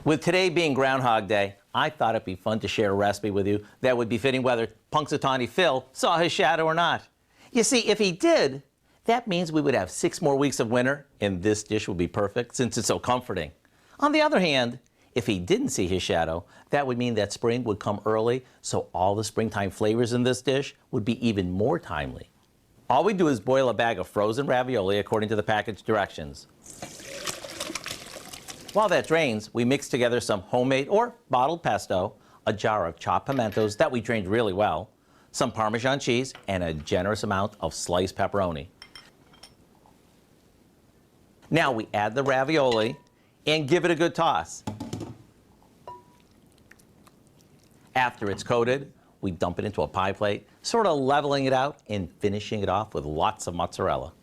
With today being Groundhog Day, I thought it'd be fun to share a recipe with you that would be fitting whether Punxsutawney Phil saw his shadow or not. You see, if he did, that means we would have 6 more weeks of winter, and this dish would be perfect since it's so comforting. On the other hand, if he didn't see his shadow, that would mean that spring would come early, so all the springtime flavors in this dish would be even more timely. All we do is boil a bag of frozen ravioli according to the package directions. While that drains, we mix together some homemade or bottled pesto, a jar of chopped pimentos that we drained really well, some Parmesan cheese, and a generous amount of sliced pepperoni. Now we add the ravioli and give it a good toss. After it's coated, we dump it into a pie plate, sort of leveling it out and finishing it off with lots of mozzarella.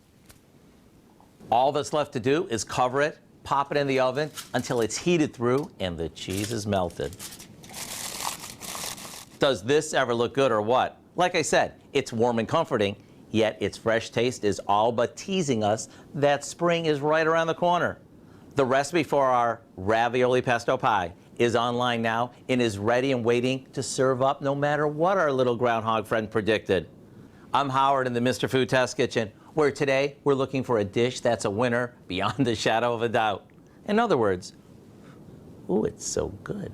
All that's left to do is cover it, pop it in the oven until it's heated through and the cheese is melted. Does this ever look good or what? Like I said, it's warm and comforting, yet its fresh taste is all but teasing us that spring is right around the corner. The recipe for our ravioli pesto pie is online now and is ready and waiting to serve up no matter what our little groundhog friend predicted. I'm Howard in the Mr. Food Test Kitchen, where today we're looking for a dish that's a winner beyond a shadow of a doubt. In other words, ooh, it's so good.